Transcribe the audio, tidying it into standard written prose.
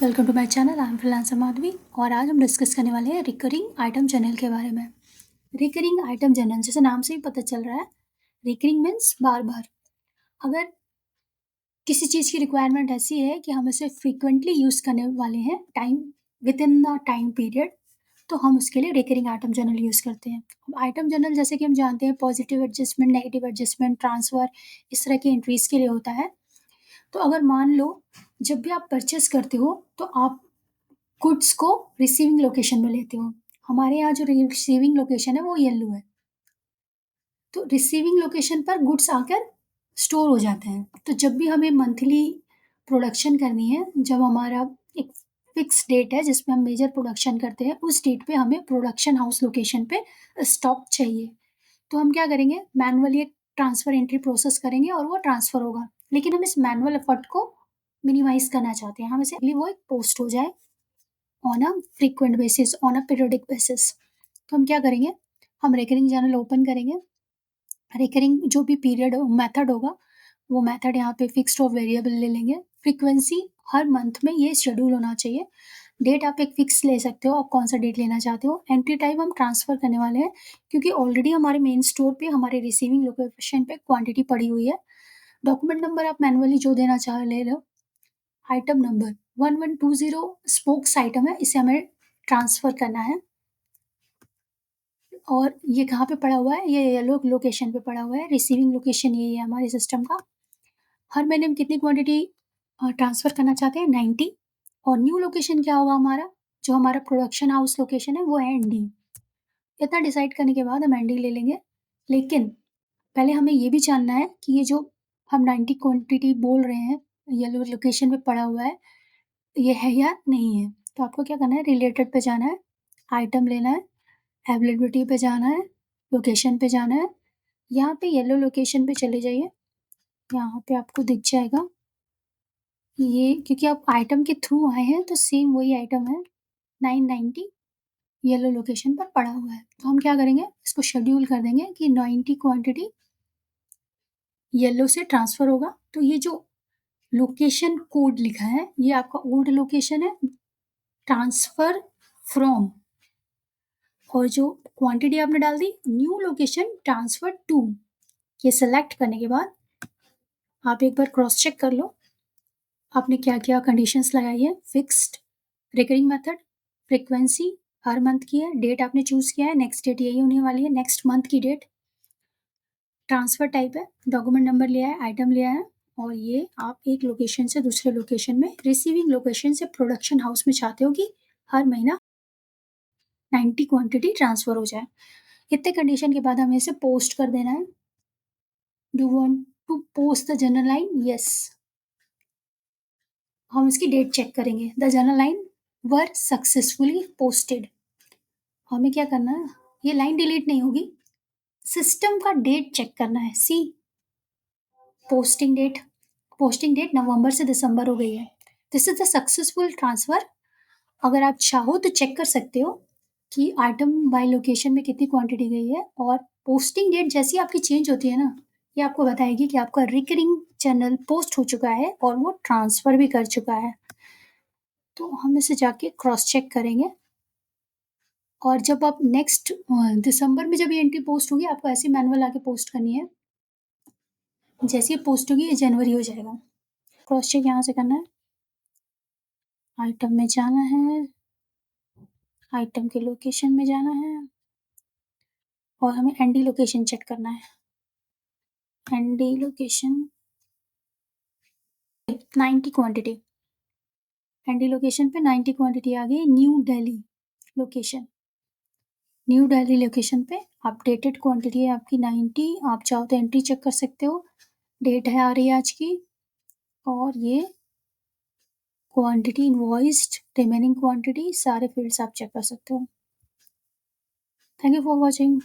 Welcome to my channel. I am freelancer Madhavi और आज हम डिस्कस करने वाले हैं रिकरिंग आइटम जर्नल के बारे में। रिकरिंग आइटम जर्नल जैसे नाम से ही पता चल रहा है, रिकरिंग मीन्स बार बार। अगर किसी चीज़ की रिक्वायरमेंट ऐसी है कि हम इसे फ्रीक्वेंटली यूज़ करने वाले हैं time with in the time period, तो हम उसके लिए रिकरिंग आइटम जर्नल यूज़ करते हैं। आइटम जर्नल जैसे कि हम जानते हैं positive adjustment, negative adjustment, transfer, इस तरह की एंट्रीज़ के लिए होता है। तो अगर मान लो जब भी आप परचेस करते हो तो आप गुड्स को रिसीविंग लोकेशन में लेते हो। हमारे यहाँ जो रिसीविंग लोकेशन है वो येलो है। तो रिसीविंग लोकेशन पर गुड्स आकर स्टोर हो जाते हैं। तो जब भी हमें मंथली प्रोडक्शन करनी है, जब हमारा एक फिक्स डेट है जिसमें हम मेजर प्रोडक्शन करते हैं, उस डेट पे हमें प्रोडक्शन हाउस लोकेशन पे स्टॉक चाहिए। तो हम क्या करेंगे, मैनुअली एक ट्रांसफ़र एंट्री प्रोसेस करेंगे और वो ट्रांसफ़र होगा। लेकिन हम इस मैनुअल एफर्ट को मिनिमाइज़ करना चाहते हैं। हम इसे वो एक पोस्ट हो जाए on a frequent basis, on a periodic basis. तो हम क्या करेंगे, हम रिकरिंग जर्नल ओपन करेंगे। रिकरिंग जो भी पीरियड मेथड होगा, वो मेथड यहाँ पे फिक्स्ड और वेरिएबल ले लेंगे। फ्रीक्वेंसी हर मंथ में ये शेड्यूल होना चाहिए। डेट आप एक फिक्स ले सकते हो, आप कौन सा डेट लेना चाहते हो। एंट्री टाइप हम ट्रांसफ़र करने वाले हैं क्योंकि ऑलरेडी हमारे मेन स्टोर पे हमारे रिसीविंग लोकेशन पे क्वांटिटी पड़ी हुई है। डॉक्यूमेंट नंबर आप मैनुअली जो देना चाहे ले लो। आइटम नंबर 1120 स्पोक्स आइटम है, इसे हमें ट्रांसफ़र करना है। और ये कहाँ पे पड़ा हुआ है, ये येलो लोकेशन पे पड़ा हुआ है। रिसीविंग लोकेशन यही है हमारे सिस्टम का। हर महीने हम कितनी क्वांटिटी ट्रांसफ़र करना चाहते हैं, 90। और न्यू लोकेशन क्या होगा हमारा, जो हमारा प्रोडक्शन हाउस लोकेशन है वो है एनडी। इतना डिसाइड करने के बाद हम एनडी ले लेंगे। लेकिन पहले हमें ये भी जानना है कि ये जो हम 90 क्वांटिटी बोल रहे हैं, येलो लोकेशन पे पड़ा हुआ है, ये है या नहीं है। तो आपको क्या करना है, रिलेटेड पे जाना है, आइटम लेना है, अवेलेबिलिटी पे जाना है, लोकेशन पे जाना है। यहाँ पे येलो लोकेशन पे चले जाइए। यहाँ पे आपको दिख जाएगा ये, क्योंकि आप आइटम के थ्रू आए हैं तो सेम वही आइटम है। 990 येलो लोकेशन पर पड़ा हुआ है। तो हम क्या करेंगे, इसको शेड्यूल कर देंगे कि 90 क्वांटिटी येलो से ट्रांसफ़र होगा। तो ये जो लोकेशन कोड लिखा है ये आपका ओल्ड लोकेशन है, ट्रांसफ़र फ्रॉम। और जो क्वांटिटी आपने डाल दी, न्यू लोकेशन ट्रांसफ़र टू। ये सेलेक्ट करने के बाद आप एक बार क्रॉस चेक कर लो आपने क्या-क्या कंडीशंस लगाई है। फिक्स्ड, रिकरिंग मेथड, फ्रीक्वेंसी हर मंथ की है, डेट आपने चूज़ किया है, नेक्स्ट डेट यही होने वाली है, नेक्स्ट मंथ की डेट, ट्रांसफ़र टाइप है, डॉक्यूमेंट नंबर लिया है, आइटम लिया है। और ये आप एक लोकेशन से दूसरे लोकेशन में, रिसीविंग लोकेशन से प्रोडक्शन हाउस में चाहते हो कि हर महीना 90 क्वांटिटी ट्रांसफ़र हो जाए। इतने कंडीशन के बाद हमें इसे पोस्ट कर देना है। Do you want to post the journal line? Yes. हम इसकी डेट चेक करेंगे। The journal line were successfully posted. हमें क्या करना है, ये लाइन डिलीट नहीं होगी, सिस्टम का डेट चेक करना है। See posting date, posting date नवंबर से दिसंबर हो गई है। This is the successful transfer. अगर आप चाहो तो चेक कर सकते हो कि आइटम बाय लोकेशन में कितनी क्वांटिटी गई है। और पोस्टिंग डेट जैसी आपकी चेंज होती है ना, ये आपको बताएगी कि आपका रिकरिंग जर्नल पोस्ट हो चुका है और वो ट्रांसफ़र भी कर चुका है। तो हम इसे जाके क्रॉस चेक करेंगे। और जब आप नेक्स्ट दिसंबर में जब ये एंट्री पोस्ट होगी, आपको ऐसी मैनुअल आके पोस्ट करनी है। जैसे ही पोस्ट होगी ये जनवरी हो जाएगा। क्रॉस चेक यहाँ से करना है, आइटम में जाना है, आइटम के लोकेशन में जाना है और हमें एनडी लोकेशन चेक करना है। ND location 90 quantity, ND location पे 90 क्वांटिटी आ गई। न्यू दिल्ली लोकेशन, न्यू दिल्ली लोकेशन पे अपडेटेड क्वांटिटी है आपकी 90। आप चाहो तो एंट्री चेक कर सकते हो, डेट है आ रही है आज की, और ये क्वांटिटी इनवॉइस्ड, रिमेनिंग क्वांटिटी, सारे फील्ड्स आप चेक कर सकते हो। Thank you for watching.